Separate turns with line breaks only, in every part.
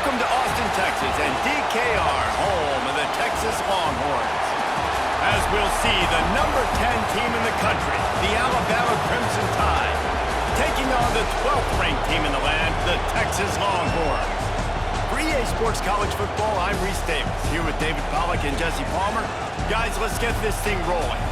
Welcome to Austin, Texas, and DKR, home of the Texas Longhorns. As we'll see, the number 10 team in the country, the Alabama Crimson Tide, taking on the 12th ranked team in the land, the Texas Longhorns. For EA Sports College Football, I'm Reese Davis, here with David Pollack and Jesse Palmer. Guys, let's get this thing rolling.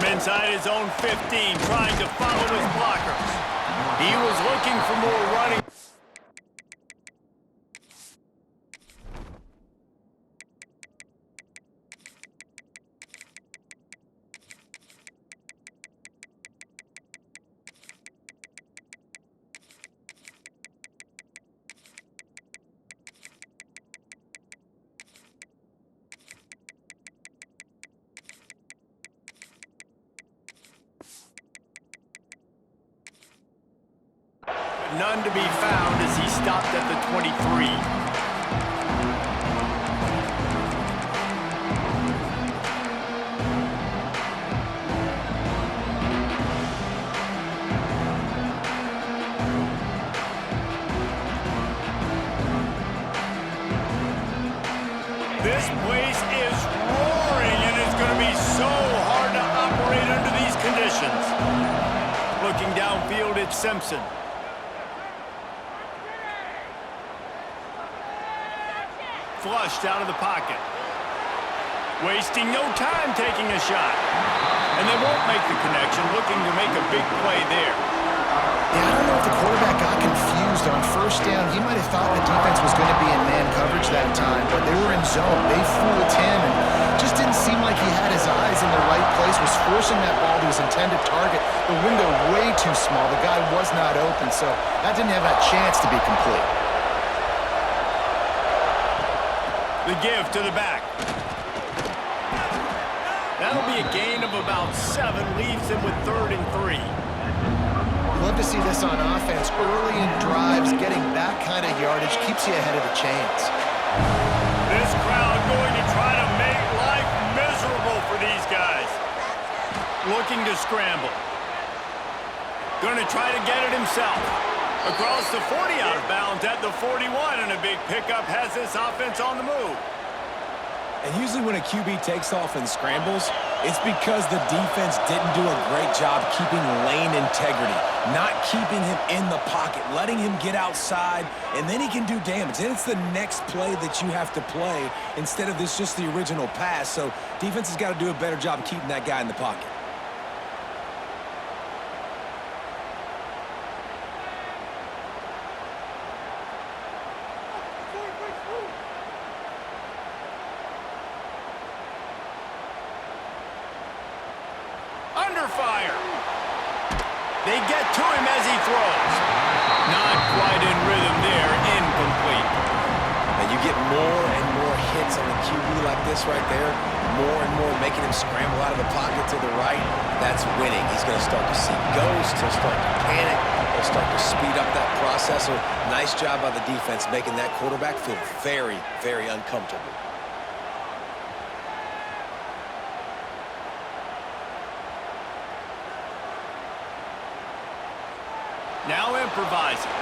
Inside his own 15, trying to follow his blockers. He was looking for more running. None to be found as he stopped at the 23. This place is roaring, and it's going to be so hard to operate under these conditions. Looking downfield, it's Simpson. Flushed out of the pocket. Wasting no time taking a shot. And they won't make the connection, looking to make a big play there.
Yeah, I don't know if the quarterback got confused on first down. He might have thought the defense was going to be in man coverage that time, but they were in zone. They fooled him and just didn't seem like he had his eyes in the right place, was forcing that ball to his intended target. The window way too small. The guy was not open, so that didn't have that chance to be complete.
The give to the back. That'll be a gain of about 7, leaves him with 3rd and 3.
Love to see this on offense. Early in drives, getting that kind of yardage keeps you ahead of the chains.
This crowd going to try to make life miserable for these guys. Looking to scramble. Going to try to get it himself. Across the 40, out of bounds at the 41, and a big pickup has this offense on the move.
And usually when a QB takes off and scrambles, it's because the defense didn't do a great job keeping lane integrity, not keeping him in the pocket, letting him get outside, and then he can do damage. Then it's the next play that you have to play instead of this just the original pass. So defense has got to do a better job of keeping that guy in the pocket.
Under fire. They get to him as he throws. Not quite in rhythm there, incomplete.
And you get more and more hits on the QB like this right there, more and more making him scramble out of the pocket to the right. That's winning. He's going to start to see ghosts. He'll start to panic. He'll start to speed up that process. So nice job by the defense making that quarterback feel very, very uncomfortable.
Now improvising.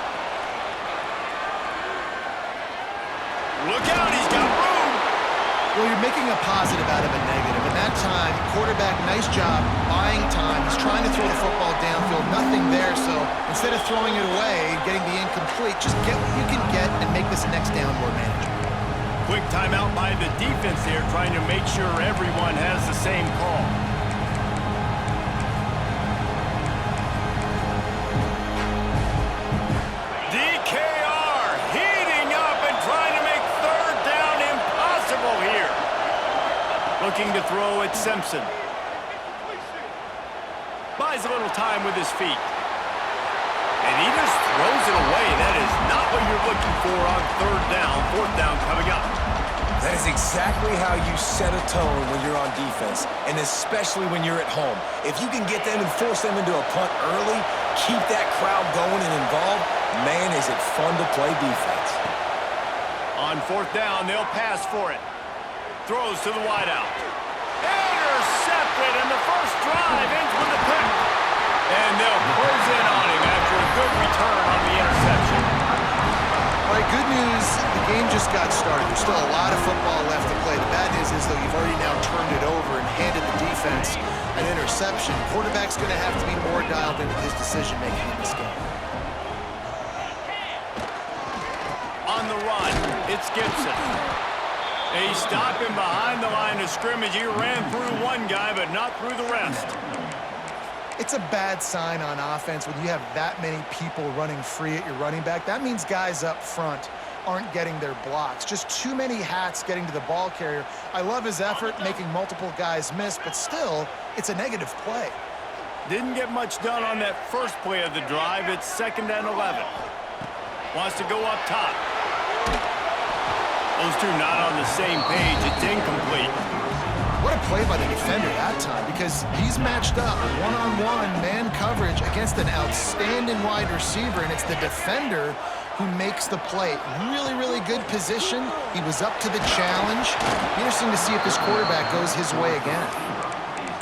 Look out, he's got room.
Well, you're making a positive out of a negative. And that time, quarterback, nice job, buying time. He's trying to throw the football downfield, nothing there. So instead of throwing it away, getting the incomplete, just get what you can get and make this next down more manageable.
Quick timeout by the defense there, trying to make sure everyone has the same call. Looking to throw at Simpson. Buys a little time with his feet. And he just throws it away. That is not what you're looking for on 3rd down. 4th down coming up.
That is exactly how you set a tone when you're on defense, and especially when you're at home. If you can get them and force them into a punt early, keep that crowd going and involved, man, is it fun to play defense.
On fourth down, they'll pass for it. Throws to the wideout. Intercepted, and the first drive ends with a pick. And they'll close in on him after a good return on the interception.
All right, good news, the game just got started. There's still a lot of football left to play. The bad news is, though, you've already now turned it over and handed the defense an interception. Quarterback's going to have to be more dialed into his decision-making in this game.
On the run, it's Gibson. He's stopping behind the line of scrimmage. He ran through one guy, but not through the rest.
It's a bad sign on offense when you have that many people running free at your running back. That means guys up front aren't getting their blocks. Just too many hats getting to the ball carrier. I love his effort, making multiple guys miss, but still, it's a negative play.
Didn't get much done on that first play of the drive. It's 2nd and 11. Wants to go up top. Those two not on the same page. It's incomplete.
What a play by the defender that time, because he's matched up one-on-one man coverage against an outstanding wide receiver, and it's the defender who makes the play. Really, really good position. He was up to the challenge. Interesting to see if this quarterback goes his way again.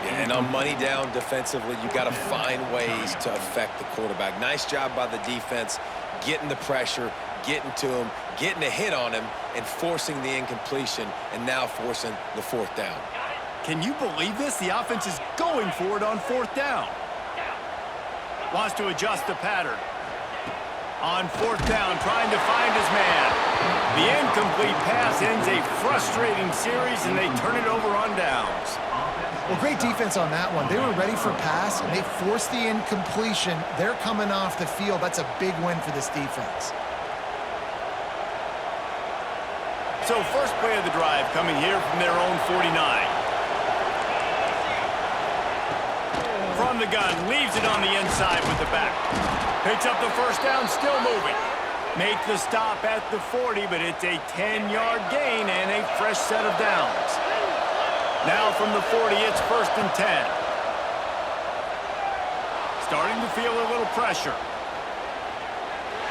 Yeah, and on money down defensively, you got to find ways to affect the quarterback. Nice job by the defense, getting the pressure, getting to him, getting a hit on him, and forcing the incompletion, and now forcing the fourth down.
Can you believe this? The offense is going for it on 4th down. Wants to adjust the pattern. On 4th down, trying to find his man. The incomplete pass ends a frustrating series, and they turn it over on downs.
Well, great defense on that one. They were ready for pass, and they forced the incompletion. They're coming off the field. That's a big win for this defense.
So first play of the drive coming here from their own 49. From the gun, leaves it on the inside with the back. Picks up the first down, still moving. Make the stop at the 40, but it's a 10-yard gain and a fresh set of downs. Now from the 40, it's 1st and 10. Starting to feel a little pressure.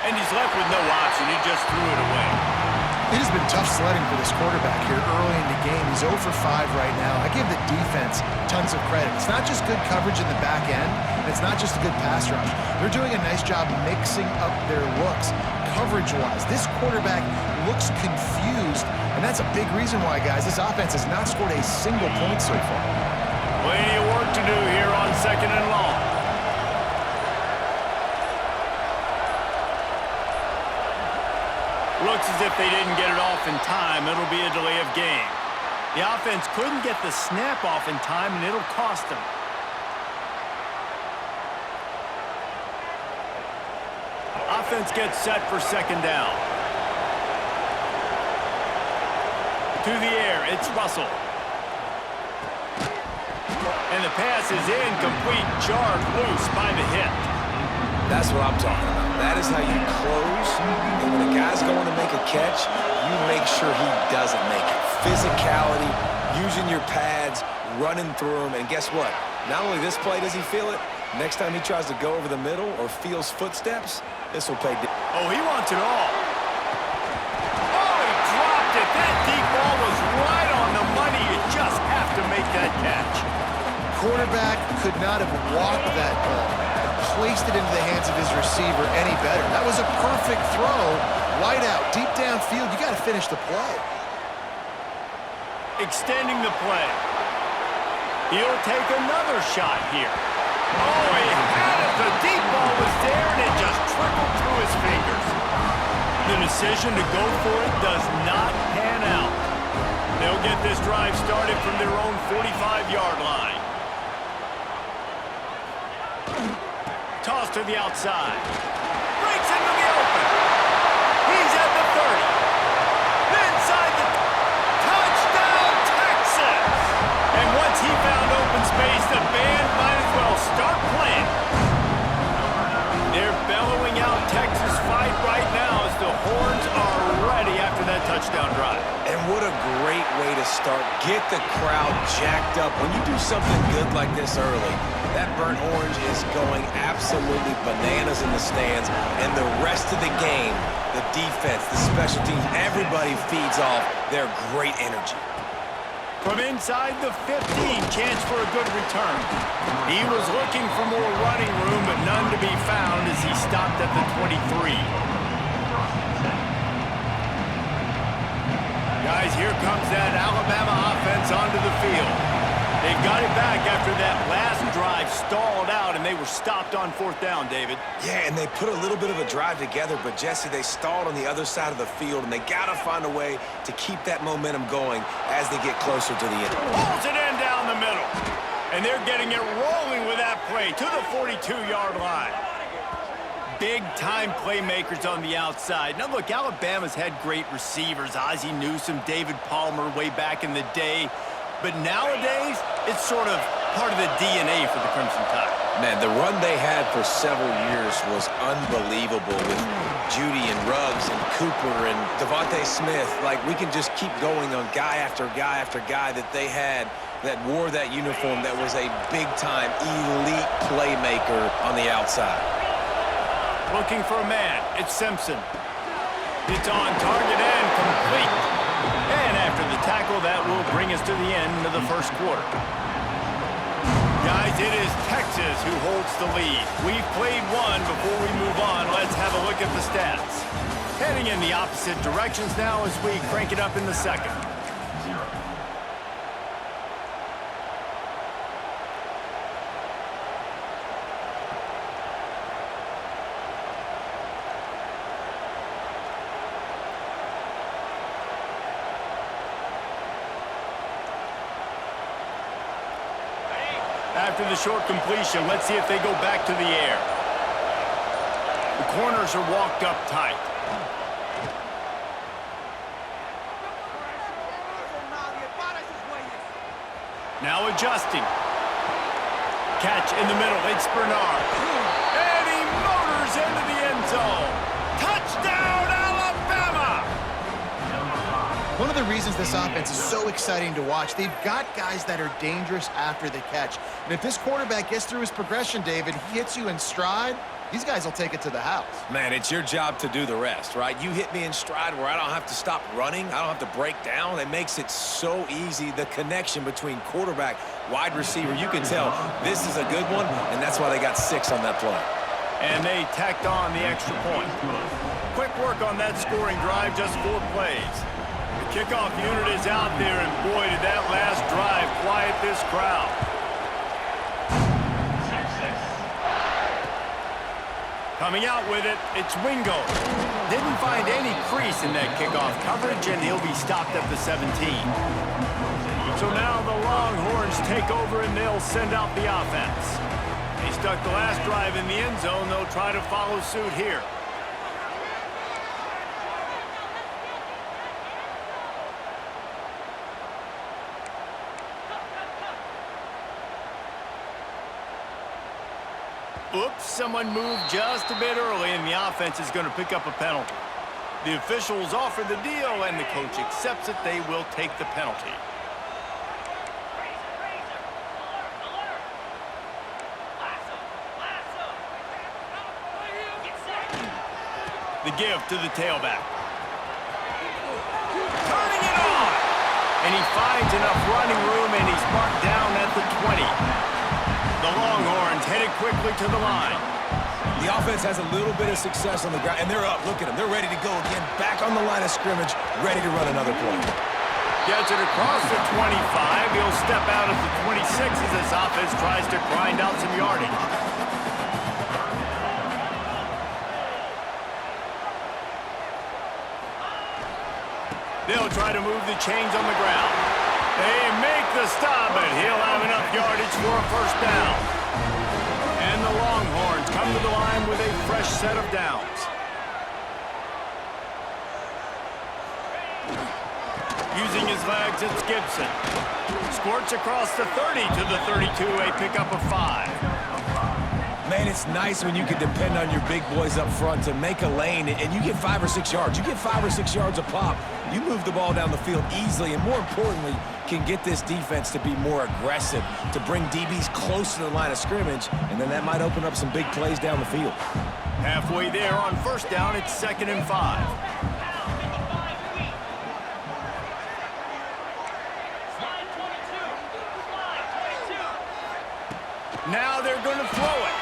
And he's left with no option. He just threw it away.
It has been tough sledding for this quarterback here early in the game. He's 0 for 5 right now. I give the defense tons of credit. It's not just good coverage in the back end, and it's not just a good pass rush. They're doing a nice job mixing up their looks coverage-wise. This quarterback looks confused, and that's a big reason why, guys, this offense has not scored a single point so far.
Plenty of work to do here on 2nd and long. Looks as if they didn't get it off in time. It'll be a delay of game. The offense couldn't get the snap off in time, and it'll cost them. Offense gets set for 2nd down. To the air, it's Russell. And the pass is incomplete, jarred loose by the hit.
That's what I'm talking about. That is how you close. And when a guy's going to make a catch, you make sure he doesn't make it. Physicality, using your pads, running through them. And guess what? Not only this play does he feel it, next time he tries to go over the middle or feels footsteps, this will pay.
Oh, he wants it all. Oh, he dropped it. That deep ball was right on the money. You just have to make that catch.
Quarterback could not have walked that ball. Placed it into the hands of his receiver any better. That was a perfect throw. Wide out, deep downfield. You got to finish the play.
Extending the play. He'll take another shot here. Oh, he had it. The deep ball was there, and it just trickled through his fingers. The decision to go for it does not pan out. They'll get this drive started from their own 45-yard line. Toss to the outside. Breaks into the open. He's at the 30. Inside the touchdown, Texas! And once he found open space, the band might as well start playing. They're bellowing out Texas fight right now as the horns are ready after that touchdown drive.
And what a great way to start. Get the crowd jacked up. When you do something good like this early, that burnt orange is going absolutely bananas in the stands. And the rest of the game, the defense, the special teams, everybody feeds off their great energy.
From inside the 15, chance for a good return. He was looking for more running room, but none to be found as he stopped at the 23. Guys, here comes that Alabama offense onto the field. They've got it back after that last drive stalled out, and they were stopped on 4th down, David.
Yeah, and they put a little bit of a drive together, but, Jesse, they stalled on the other side of the field, and they got to find a way to keep that momentum going as they get closer to the end.
Pulls it in down the middle, and they're getting it rolling with that play to the 42-yard line. Big-time playmakers on the outside. Now, look, Alabama's had great receivers, Ozzie Newsome, David Palmer way back in the day. But nowadays, it's sort of part of the DNA for the Crimson Tide.
Man, the run they had for several years was unbelievable with Judy and Ruggs and Cooper and Devontae Smith. Like, we can just keep going on guy after guy after guy that they had that wore that uniform that was a big-time elite playmaker on the outside.
Looking for a man. It's Simpson. It's on target and complete. And after the tackle, that will bring us to the end of the first quarter. Guys, it is Texas who holds the lead. We've played one. Before we move on, let's have a look at the stats. Heading in the opposite directions now as we crank it up in the second. After the short completion, let's see if they go back to the air. The corners are walked up tight. Now adjusting. Catch in the middle. It's Bernard. And he motors into the end zone. Touchdown, Alabama!
One of the reasons this offense is so exciting to watch, they've got guys that are dangerous after the catch. And if this quarterback gets through his progression, David, he hits you in stride, these guys will take it to the house.
Man, it's your job to do the rest, right? You hit me in stride where I don't have to stop running. I don't have to break down. It makes it so easy, the connection between quarterback, wide receiver. You can tell this is a good one, and that's why they got 6 on that play.
And they tacked on the extra point. Quick work on that scoring drive, just 4 plays. The kickoff unit is out there, and boy, did that last drive quiet this crowd. Coming out with it, it's Wingo. Didn't find any crease in that kickoff coverage, and he'll be stopped at the 17. So now the Longhorns take over, and they'll send out the offense. They stuck the last drive in the end zone. They'll try to follow suit here. Oops, someone moved just a bit early, and the offense is going to pick up a penalty. The officials offer the deal, and the coach accepts it. They will take the penalty. The give to the tailback. Turning it on! And he finds enough running room, and he's marked down at the 20. The Longhorns headed quickly to the line.
The offense has a little bit of success on the ground, and they're up. Look at them. They're ready to go again. Back on the line of scrimmage, ready to run another play.
Gets it across the 25. He'll step out at the 26 as this offense tries to grind out some yardage. They'll try to move the chains on the ground. They make the stop, but he'll have enough yardage for a first down. And the Longhorns come to the line with a fresh set of downs. Using his legs, it's Gibson. Squirts across the 30 to the 32, a pickup of 5.
Man, it's nice when you can depend on your big boys up front to make a lane, and you get 5 or 6 yards. You get 5 or 6 yards a pop. You move the ball down the field easily, and more importantly, can get this defense to be more aggressive, to bring DBs close to the line of scrimmage, and then that might open up some big plays down the field.
Halfway there on first down, it's 2nd and 5. Now they're going to throw it.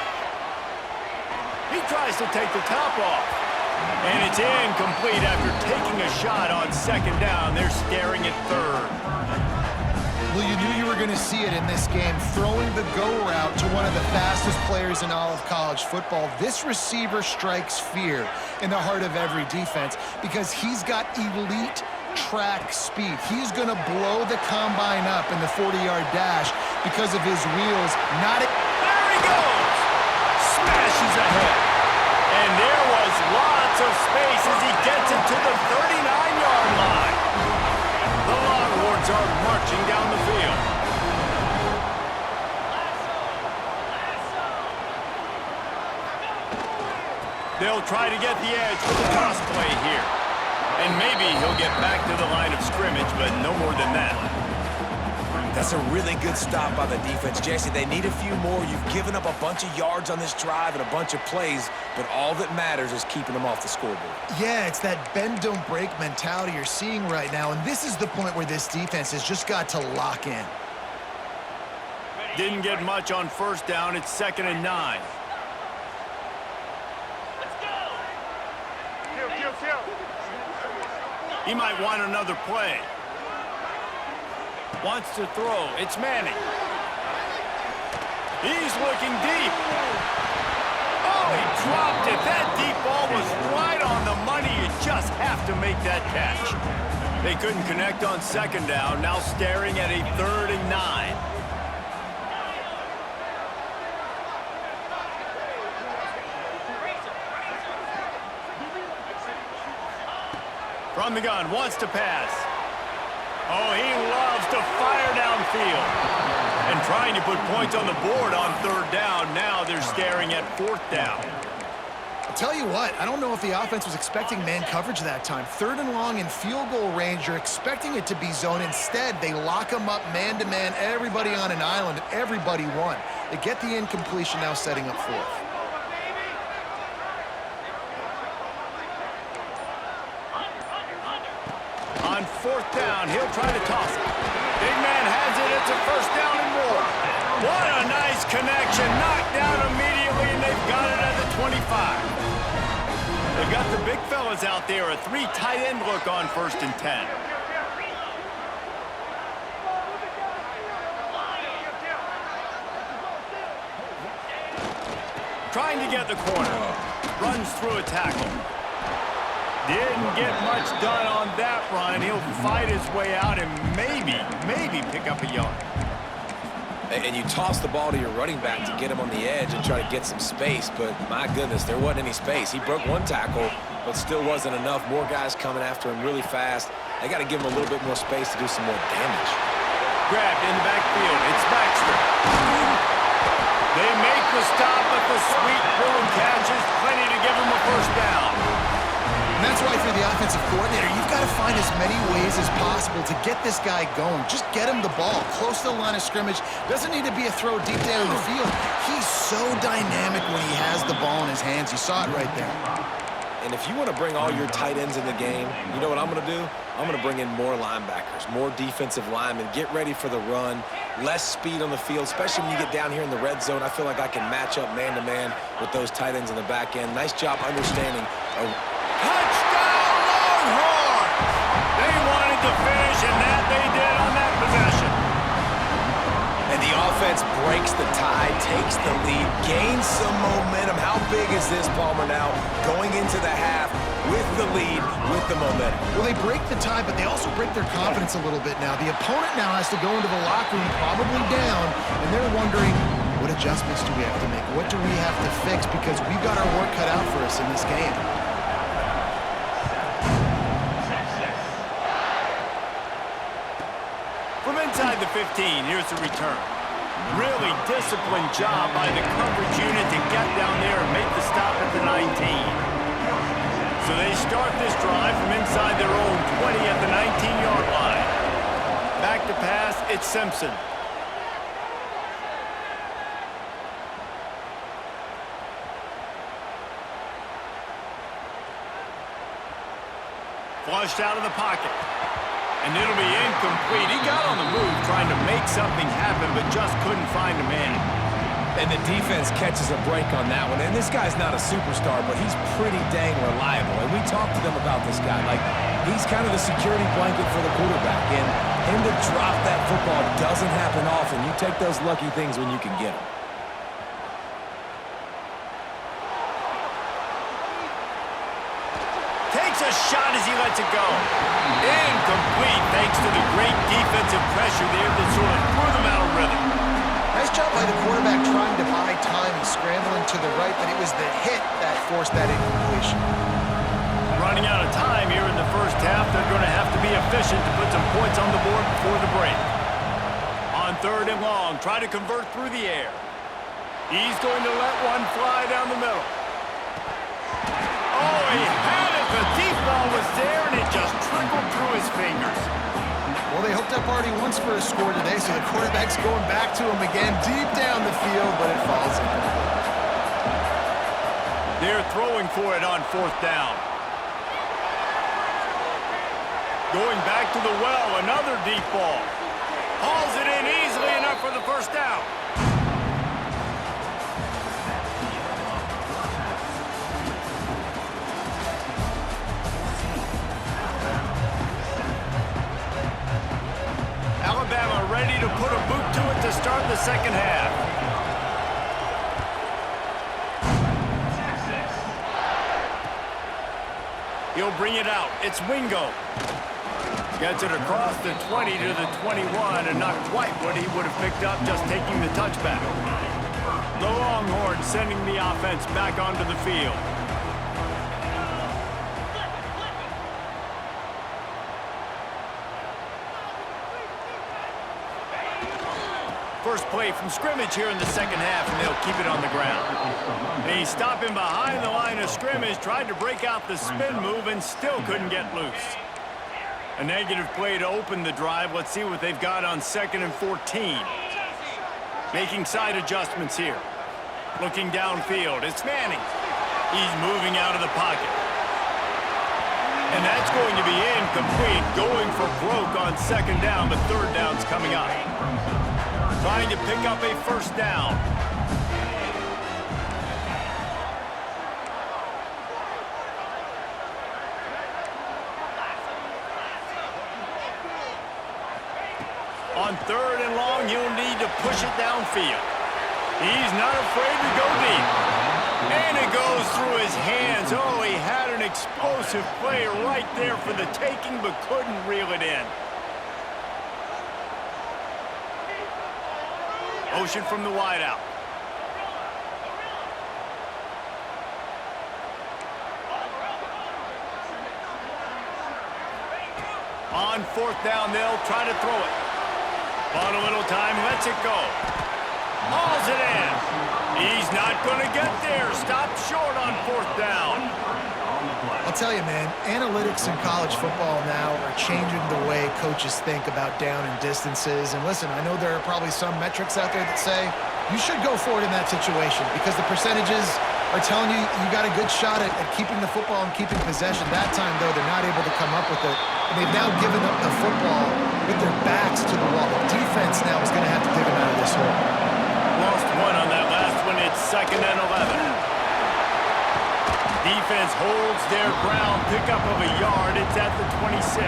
He tries to take the top off. And it's incomplete after taking a shot on 2nd down. They're staring at 3rd.
Well, you knew you were going to see it in this game, throwing the go route to one of the fastest players in all of college football. This receiver strikes fear in the heart of every defense because he's got elite track speed. He's going to blow the combine up in the 40-yard dash because of his wheels.
There he goes! Smashes ahead. And there was lots of space as he gets it to the 39-yard line. The Longhorns are marching down the field. They'll try to get the edge with the toss play here. And maybe he'll get back to the line of scrimmage, but no more than that.
That's a really good stop by the defense, Jesse. They need a few more. You've given up a bunch of yards on this drive and a bunch of plays, but all that matters is keeping them off the scoreboard.
Yeah, it's that bend, don't break mentality you're seeing right now, and this is the point where this defense has just got to lock in.
Didn't get much on first down. It's 2nd and 9. He might want another play. Wants to throw. It's Manning. He's looking deep. Oh, he dropped it. That deep ball was right on the money. You just have to make that catch. They couldn't connect on 2nd down. Now staring at a 3rd and 9. From the gun, wants to pass. Oh, he loves to fire downfield. And trying to put points on the board on 3rd down. Now they're staring at 4th down.
I'll tell you what, I don't know if the offense was expecting man coverage that time. 3rd and long in field goal range, you're expecting it to be zone. Instead, they lock them up man-to-man, everybody on an island, everybody won. They get the incompletion, now setting up 4th.
On 4th down, he'll try to toss it. Big man has it. It's a 1st down and more. What a nice connection. Knocked down immediately, and they've got it at the 25. They've got the big fellas out there. A 3 tight end look on 1st and 10. Trying to get the corner. Runs through a tackle. Didn't get much done on that run. He'll fight his way out and maybe pick up a yard.
And you toss the ball to your running back to get him on the edge and try to get some space, but my goodness, there wasn't any space. He broke 1 tackle, but still wasn't enough. More guys coming after him really fast. They got to give him a little bit more space to do some more damage.
Grabbed in the backfield. It's Baxter. They make the stop, but the sweet little catch is plenty to give him a 1st down.
And that's why for the offensive coordinator, you've got to find as many ways as possible to get this guy going. Just get him the ball close to the line of scrimmage. Doesn't need to be a throw deep down the field. He's so dynamic when he has the ball in his hands. You saw it right there.
And if you want to bring all your tight ends in the game, you know what I'm going to do? I'm going to bring in more linebackers, more defensive linemen, get ready for the run, less speed on the field, especially when you get down here in the red zone. I feel like I can match up man-to-man with those tight ends in the back end. Nice job understanding.
Touchdown, Longhorns! They wanted to finish, and that they did on that possession.
And the offense breaks the tie, takes the lead, gains some momentum. How big is this, Palmer, now going into the half with the lead, with the momentum?
Well, they break the tie, but they also break their confidence a little bit now. The opponent now has to go into the locker room probably down, and they're wondering, what adjustments do we have to make? What do we have to fix? Because we've got our work cut out for us in this game.
From inside the 15, here's the return. Really disciplined job by the coverage unit to get down there and make the stop at the 19. So they start this drive from inside their own 20 at the 19-yard line. Back to pass, it's Simpson. Flushed out of the pocket. And it'll be incomplete. He got on the move trying to make something happen, but just couldn't find a man.
And the defense catches a break on that one. And this guy's not a superstar, but he's pretty dang reliable. And we talked to them about this guy. Like, he's kind of the security blanket for the quarterback. And him to drop that football doesn't happen often. You take those lucky things when you can get them.
Takes a shot as he lets it go. Incomplete thanks to the great defensive pressure there that sort of threw them out of rhythm.
Nice job by the quarterback trying to buy time and scrambling to the right, but it was the hit that forced that incompletion.
Running out of time here in the first half, they're going to have to be efficient to put some points on the board before the break. On 3rd and long, try to convert through the air. He's going to let one fly down the middle. Oh, he had it. The deep ball was there, and it just trickled through his fingers.
Well, they hooked up already once for a score today, so the quarterback's going back to him again deep down the field, but it falls incomplete.
They're throwing for it on 4th down. Going back to the well, another deep ball. Hauls it in easily enough for the first down. Alabama ready to put a boot to it to start the second half. He'll bring it out. It's Wingo. Gets it across the 20 to the 21, and not quite what he would have picked up just taking the touchback. The Longhorns sending the offense back onto the field. First play from scrimmage here in the second half, and they'll keep it on the ground. And he's stopping behind the line of scrimmage, tried to break out the spin move, and still couldn't get loose. A negative play to open the drive. Let's see what they've got on 2nd and 14. Making side adjustments here. Looking downfield. It's Manning. He's moving out of the pocket. And that's going to be incomplete. Going for broke on 2nd down, but 3rd down's coming up. Trying to pick up a first down. On 3rd and long, he'll need to push it downfield. He's not afraid to go deep. And it goes through his hands. Oh, he had an explosive play right there for the taking, but couldn't reel it in. Motion from the wideout. On 4th down, they'll try to throw it. Bought a little time, lets it go. Hauls it in. He's not going to get there. Stopped short on 4th down.
I'll tell you, man, analytics in college football now are changing the way coaches think about down and distances. And listen, I know there are probably some metrics out there that say you should go for it in that situation because the percentages are telling you you got a good shot at keeping the football and keeping possession. That time, though, they're not able to come up with it. And they've now given up the football with their backs to the wall. The defense now is going to have to dig them out of this hole.
Lost one on that last one. It's 2nd and 11. Defense holds their ground. Pickup of a yard. It's at the 26.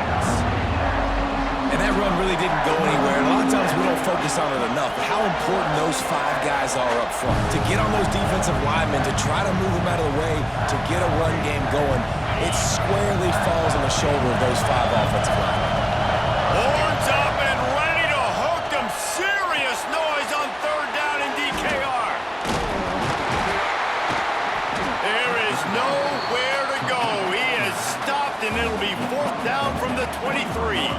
And that run really didn't go anywhere. A lot of times we don't focus on it enough, but how important those 5 guys are up front. To get on those defensive linemen, to try to move them out of the way, to get a run game going, it squarely falls on the shoulder of those 5 offensive linemen.
Horns up and ready to hook them. Serious noise on 3rd down in DKR. There is nowhere to go. He is stopped, and it'll be 4th down from the 23.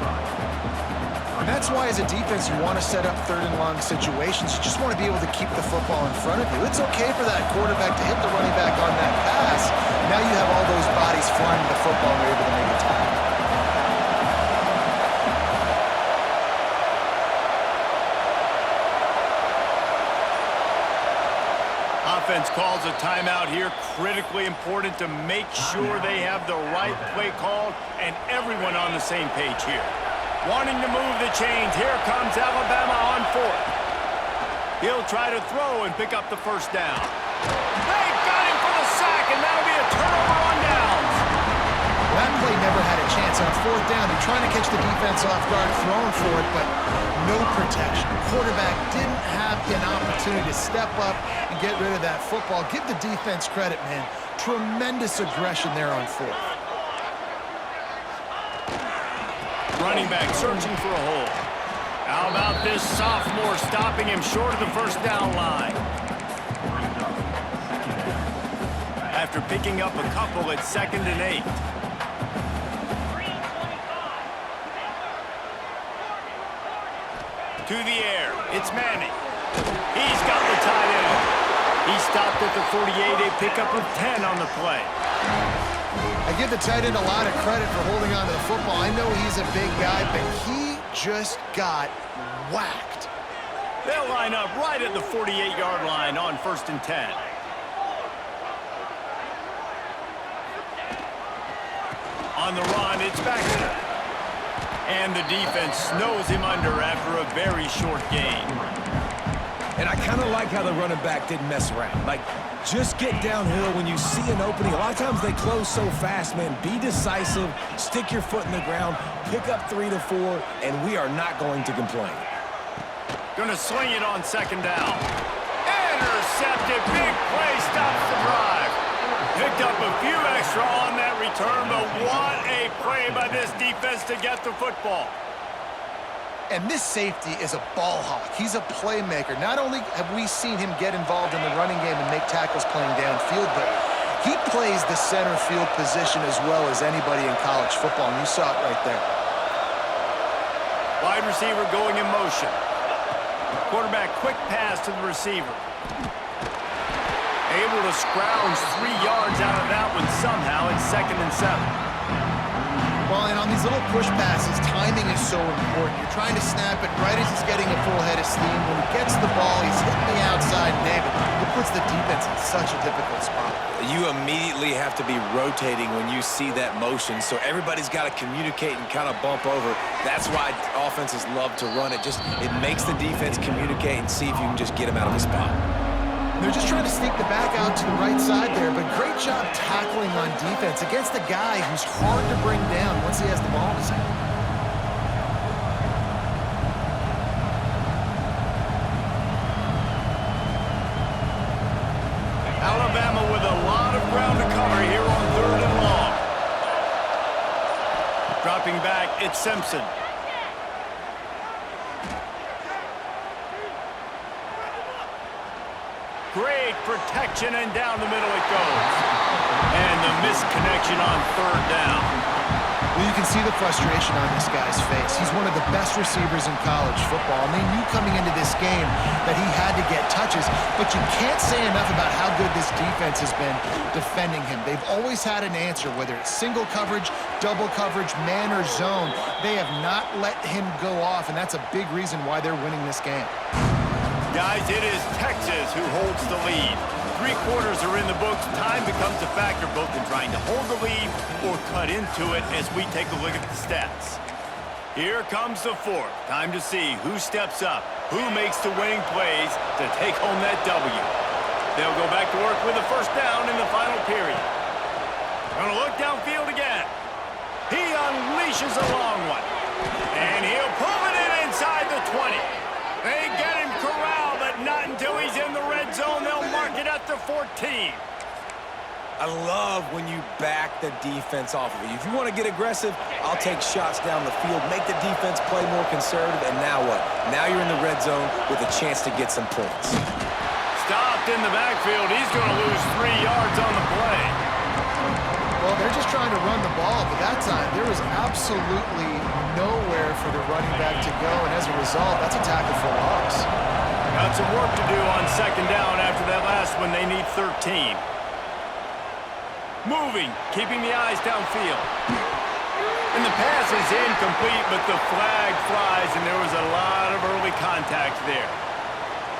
And that's why as a defense you want to set up third and long situations. You just want to be able to keep the football in front of you. It's okay for that quarterback to hit the running back on that pass. Now you have all those bodies flying to the football and you're able to make a tackle.
Offense calls a timeout here. Critically important to make sure they have the right play called and everyone on the same page here. Wanting to move the chains. Here comes Alabama on fourth. He'll try to throw and pick up the first down. They got him for the sack, and that'll be a turnover on downs.
That play never had a chance. On fourth down, they're trying to catch the defense off guard, throwing for it, but no protection. Quarterback didn't have an opportunity to step up and get rid of that football. Give the defense credit, man. Tremendous aggression there on fourth.
Running back searching for a hole. How about this sophomore stopping him short of the first down line? After picking up a couple at 2nd and 8. To the air, it's Manning. He's got the tight end. He stopped at the 48, a pickup of 10 on the play.
I give the tight end a lot of credit for holding on to the football. I know he's a big guy, but he just got whacked.
They'll line up right at the 48-yard line on 1st and 10. On the run, it's Baxter. And the defense snows him under after a very short gain.
And I kind of like how the running back didn't mess around. Like, just get downhill when you see an opening. A lot of times they close so fast, man. Be decisive, stick your foot in the ground, pick up 3 to 4, and we are not going to complain.
Gonna swing it on 2nd down. Intercepted. Big play stops the drive. Picked up a few extra on that return, but what a play by this defense to get the football.
And this safety is a ball hawk. He's a playmaker. Not only have we seen him get involved in the running game and make tackles playing downfield, but he plays the center field position as well as anybody in college football, and you saw it right there.
Wide receiver going in motion. Quarterback quick pass to the receiver. Able to scrounge 3 yards out of that one somehow at 2nd and 7.
Well, and on these little push passes, timing is so important. You're trying to snap it right as he's getting a full head of steam. When he gets the ball, he's hitting the outside, David. It puts the defense in such a difficult spot.
You immediately have to be rotating when you see that motion, so everybody's got to communicate and kind of bump over. That's why offenses love to run it. It makes the defense communicate and see if you can just get him out of the spot.
They're just trying to sneak the back out to the right side there, but great job tackling on defense against a guy who's hard to bring down once he has the ball in his hand.
Alabama with a lot of ground to cover here on 3rd and long. Dropping back, it's Simpson. Great protection, and down the middle it goes. And the misconnection on 3rd down.
Well, you can see the frustration on this guy's face. He's one of the best receivers in college football, and they knew coming into this game that he had to get touches, but you can't say enough about how good this defense has been defending him. They've always had an answer, whether it's single coverage, double coverage, man or zone. They have not let him go off, and that's a big reason why they're winning this game.
Guys, it is Texas who holds the lead. 3 quarters are in the books. Time becomes a factor both in trying to hold the lead or cut into it as we take a look at the stats. Here comes the 4th. Time to see who steps up, who makes the winning plays to take home that W. They'll go back to work with a first down in the final period. Gonna look downfield again. He unleashes a long one. And he'll pull it in inside the 20. They get him corralled, but not until he's in the red zone. They'll mark it at the 14.
I love when you back the defense off of you. If you want to get aggressive, I'll take shots down the field, make the defense play more conservative, and now what? Now you're in the red zone with a chance to get some points.
Stopped in the backfield. He's going to lose 3 yards on the play.
Well, they're just trying to run the ball, but that time there was absolutely nowhere for the running back to go, and as a result, that's a tackle for loss.
Got some work to do on second down after that last one. They need 13. Moving, keeping the eyes downfield. And the pass is incomplete, but the flag flies, and there was a lot of early contact there.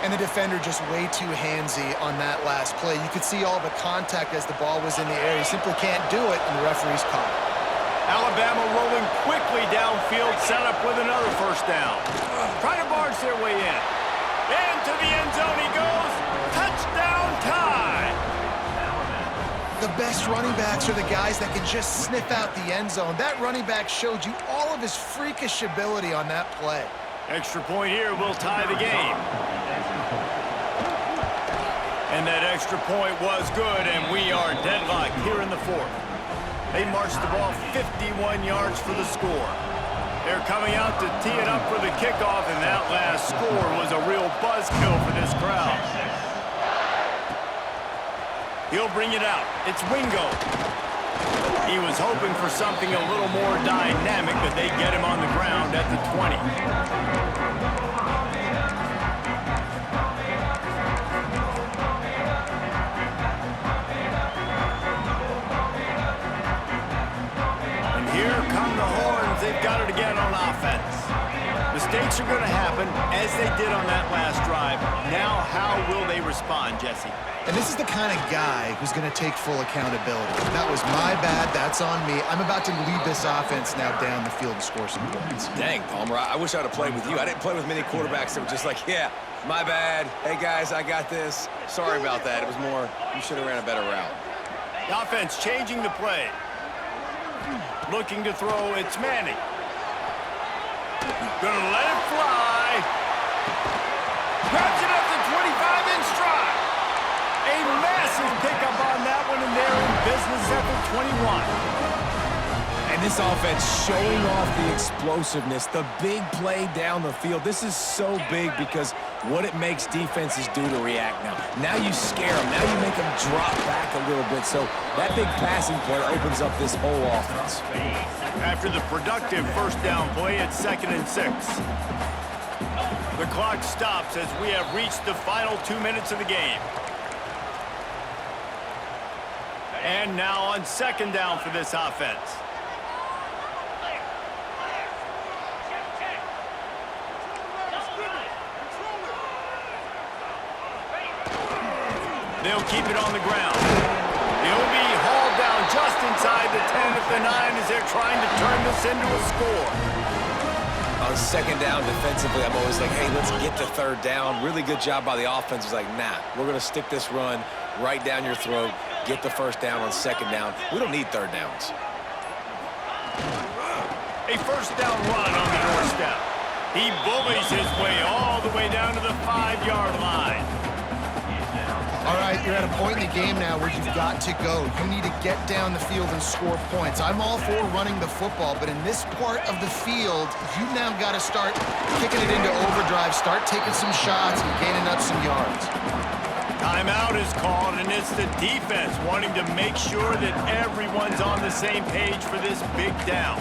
And the defender just way too handsy on that last play. You could see all the contact as the ball was in the air. He simply can't do it, and the referee's caught it.
Alabama rolling quickly downfield, set up with another first down. Trying to barge their way in. Into the end zone he goes. Touchdown tie.
The best running backs are the guys that can just sniff out the end zone. That running back showed you all of his freakish ability on that play.
Extra point here will tie the game. And that extra point was good, and we are deadlocked here in the fourth. They marched the ball 51 yards for the score. They're coming out to tee it up for the kickoff, and that last score was a real buzzkill for this crowd. He'll bring it out. It's Wingo. He was hoping for something a little more dynamic, but they get him on the ground at the 20. And here come the horns. They've got it again on offense. Mistakes are going to happen, as they did on that last drive. Now, how will they respond, Jesse?
And this is the kind of guy who's going to take full accountability. That was my bad. That's on me. I'm about to lead this offense now down the field and score some points.
Dang, Palmer, I wish I'd have played with you. I didn't play with many quarterbacks that were just like, yeah, my bad. Hey, guys, I got this. Sorry about that. It was more, you should have ran a better route.
The offense changing the play. Looking to throw, it's Manning. Gonna let it fly. Grabs it up the 25 in stride. A massive pickup on that one, and they're in business at the 21.
And this offense showing off the explosiveness, the big play down the field. This is so big because what it makes defenses do to react now. Now you scare them. Now you make them drop back a little bit. So that big passing play opens up this whole offense.
After the productive first down play, it's 2nd and 6. The clock stops as we have reached the final 2 minutes of the game. And now on 2nd down for this offense. They'll keep it on the ground. He'll be hauled down just inside the 10 at the 9 as they're trying to turn this into a score.
On 2nd down defensively, I'm always like, hey, let's get to 3rd down. Really good job by the offense. It's like, nah, we're going to stick this run right down your throat, get the 1st down on 2nd down. We don't need 3rd downs.
A 1st down run on the doorstep. He bullies his way all the way down to the 5-yard line.
All right, you're at a point in the game now where you've got to go. You need to get down the field and score points. I'm all for running the football, but in this part of the field, you've now got to start kicking it into overdrive, start taking some shots and gaining up some yards.
Timeout is called, and it's the defense wanting to make sure that everyone's on the same page for this big down.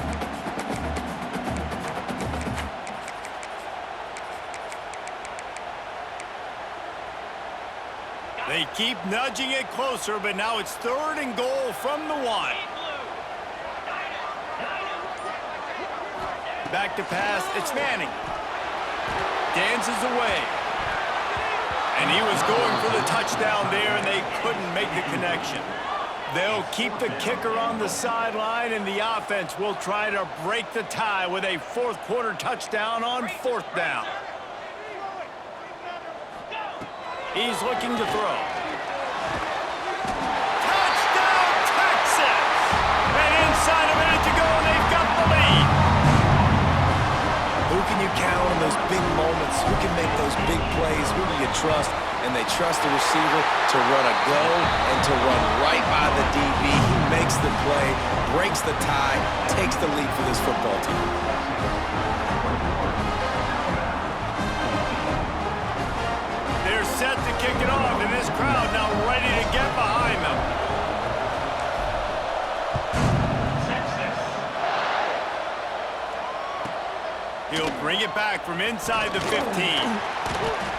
They keep nudging it closer, but now it's 3rd and goal from the 1. Back to pass, it's Manning. Dances away. And he was going for the touchdown there, and they couldn't make the connection. They'll keep the kicker on the sideline, and the offense will try to break the tie with a 4th quarter touchdown on 4th down. He's looking to throw. Touchdown, Texas! And inside a minute to go, and they've got the lead.
Who can you count on those big moments? Who can make those big plays? Who do you trust? And they trust the receiver to run a go and to run right by the DB. He makes the play, breaks the tie, takes the lead for this football team.
Set to kick it off, and this crowd now ready to get behind them. He'll bring it back from inside the 15.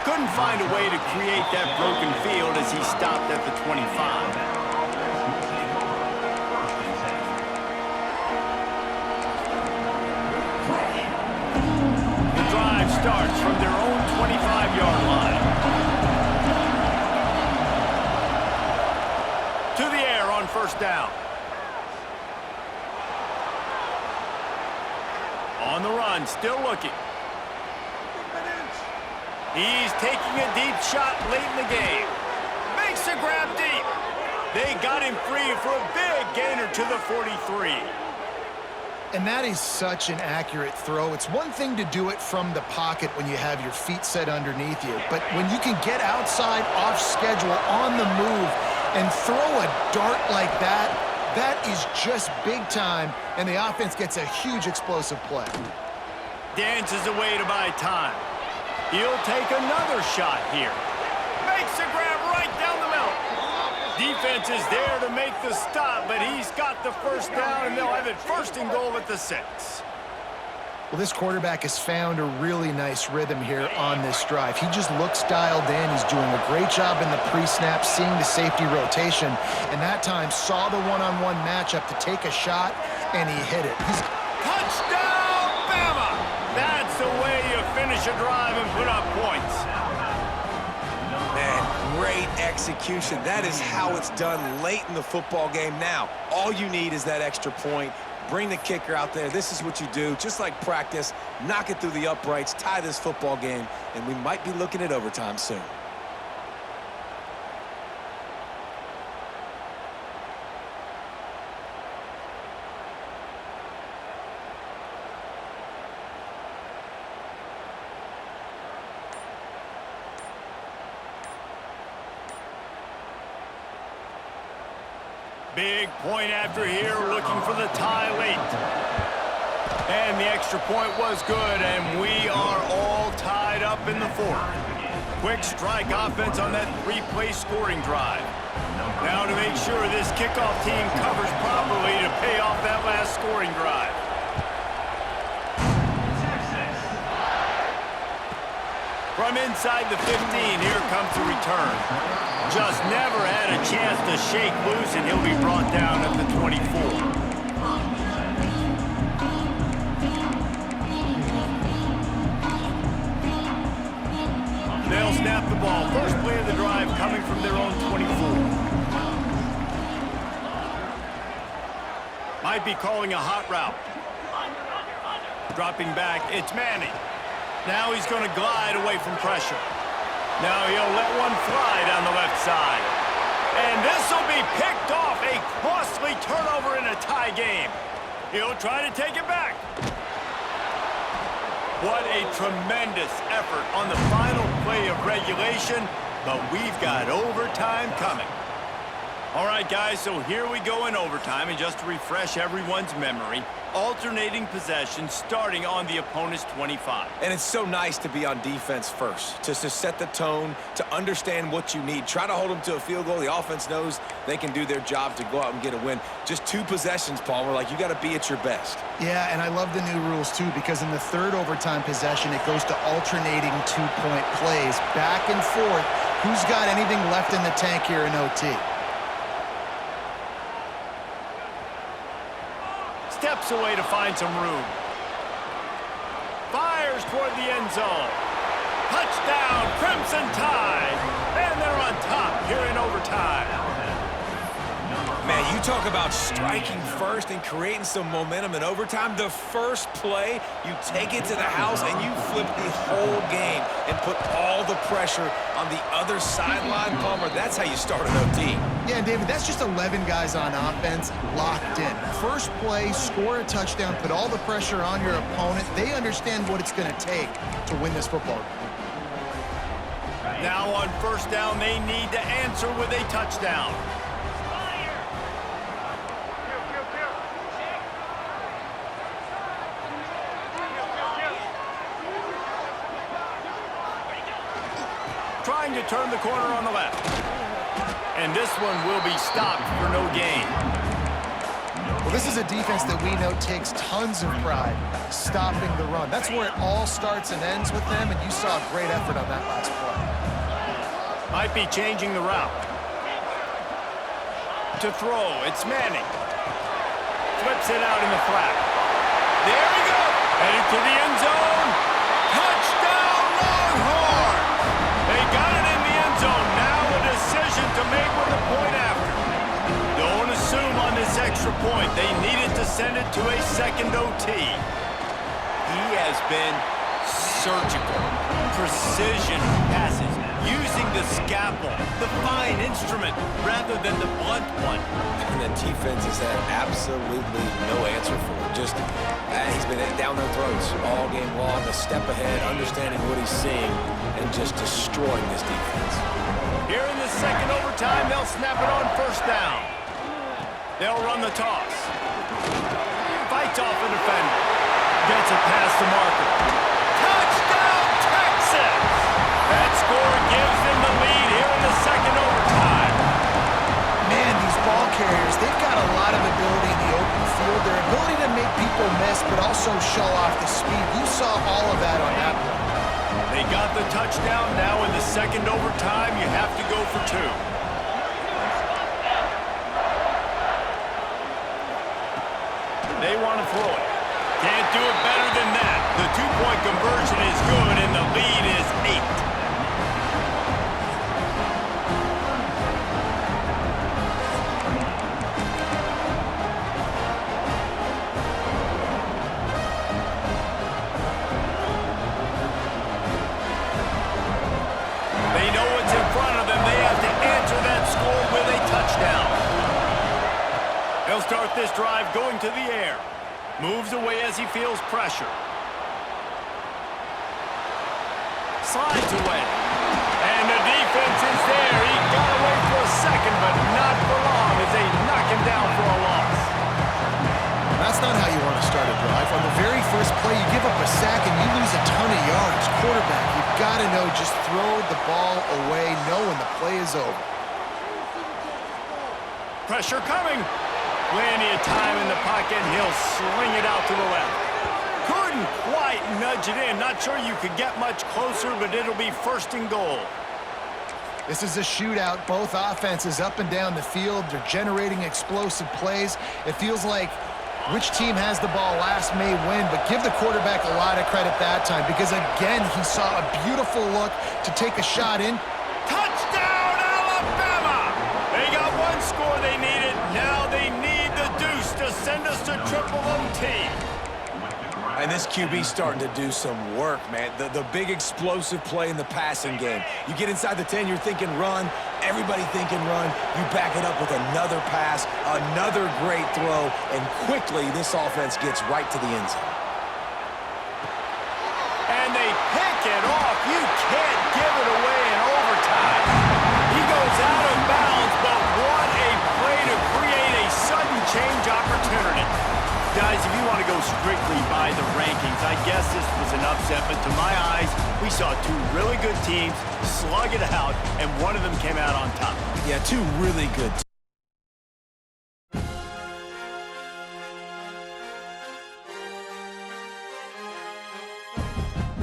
Couldn't find a way to create that broken field as he stopped at the 25. The drive starts from their own 25-yard line. To the air on first down. On the run, still looking. He's taking a deep shot late in the game. Makes a grab deep. They got him free for a big gainer to the 43.
And that is such an accurate throw. It's one thing to do it from the pocket when you have your feet set underneath you, but when you can get outside, off schedule, on the move, and throw a dart like that, that is just big time, and the offense gets a huge explosive play.
Dances away to buy time. He'll take another shot here. Makes a grab right down the middle. Defense is there to make the stop, but he's got the first down, and they'll have it first and goal at the 6.
Well, this quarterback has found a really nice rhythm here on this drive. He just looks dialed in. He's doing a great job in the pre-snap, seeing the safety rotation, and that time saw the one-on-one matchup to take a shot, and he hit it.
Touchdown, Bama! That's the way you finish a drive and put up points.
Man, great execution. That is how it's done late in the football game. Now, all you need is that extra point. Bring the kicker out there. This is what you do. Just like practice, knock it through the uprights, tie this football game, and we might be looking at overtime soon.
Big point after here, looking for the tie late. And the extra point was good, and we are all tied up in the 4th. Quick strike offense on that 3-play scoring drive. Now to make sure this kickoff team covers properly to pay off that last scoring drive. From inside the 15, here comes the return. Just never had a chance to shake loose, and he'll be brought down at the 24. They'll snap the ball. First play of the drive coming from their own 24. Might be calling a hot route. Dropping back, it's Manning. Now he's going to glide away from pressure. Now he'll let one fly down the left side. And this will be picked off. A costly turnover in a tie game. He'll try to take it back. What a tremendous effort on the final play of regulation, but we've got overtime coming. All right, guys, so here we go in overtime, and just to refresh everyone's memory, alternating possession starting on the opponent's 25.
And it's so nice to be on defense first, just to set the tone, to understand what you need. Try to hold them to a field goal. The offense knows they can do their job to go out and get a win. Just 2 possessions, Palmer, like you got to be at your best.
Yeah, and I love the new rules, too, because in the 3rd overtime possession, it goes to alternating 2-point plays, back and forth. Who's got anything left in the tank here in OT?
Steps away to find some room. Fires toward the end zone. Touchdown, Crimson Tide. And they're on top here in overtime.
Man, you talk about striking first and creating some momentum in overtime. The first play, you take it to the house and you flip the whole game and put all the pressure on the other sideline, Palmer. That's how you start an OT.
Yeah, David, that's just 11 guys on offense locked in. First play, score a touchdown, put all the pressure on your opponent. They understand what it's going to take to win this football game.
Now on first down, they need to answer with a touchdown. Trying to turn the corner on the left. And this one will be stopped for no gain.
Well, this is a defense that we know takes tons of pride stopping the run. That's where it all starts and ends with them, and you saw a great effort on that last play.
Might be changing the route. To throw, it's Manning. Flips it out in the flat. There we go. Headed to the end zone. Touchdown, Longhorns! They got it in the end zone. Now a decision to make with a point after. Don't assume on this extra point. They needed to send it to a second OT. He has been surgical. Precision passes. Using the scalpel, the fine instrument, rather than the blunt one.
And the defense has had absolutely no answer for it. Just, he's been down their throats all game long, a step ahead, understanding what he's seeing, and just destroying this defense.
Here in the second overtime, they'll snap it on first down. They'll run the toss. Fights off a defender. Gets it past the marker. Touchdown, Texas! That score gives them the lead here in the second overtime.
Man, these ball carriers, they've got a lot of ability in the open field. Their ability to make people miss, but also show off the speed. You saw all of that on that play.
They got the touchdown. Now in the second overtime, you have to go for two. They want to throw it. Can't do it better than that. The two-point conversion is good, and the lead is 8. They know what's in front of them. They have to answer that score with a touchdown. They'll start this drive going to the air. Moves away as he feels pressure. Slides away. And the defense is there. He got away for a second, but not for long as they knock him down for a loss.
That's not how you want to start a drive. On the very first play, you give up a sack and you lose a ton of yards. Quarterback, you've got to know, just throw the ball away, know when the play is over.
Pressure coming. Plenty of time in the pocket, and he'll sling it out to the left. Couldn't quite nudge it in. Not sure you could get much closer, but it'll be first and goal.
This is a shootout. Both offenses up and down the field. They're generating explosive plays. It feels like which team has the ball last may win, but give the quarterback a lot of credit that time because, again, he saw a beautiful look to take a shot in.
Touchdown, Alabama! They got one score they needed. Now they need the deuce to send us to triple OT.
And this QB's starting to do some work, man. The big explosive play in the passing game. You get inside the 10, you're thinking run. Everybody thinking run. You back it up with another pass, another great throw, and quickly this offense gets right to the end zone.
And they pick it off. You can't give it away in overtime. He goes out of bounds, but what a play to create a sudden change opportunity. Guys, if you want to go strictly by the rankings, I guess this was an upset, but to my eyes, we saw two really good teams slug it out, and one of them came out on top.
Yeah, two really good teams.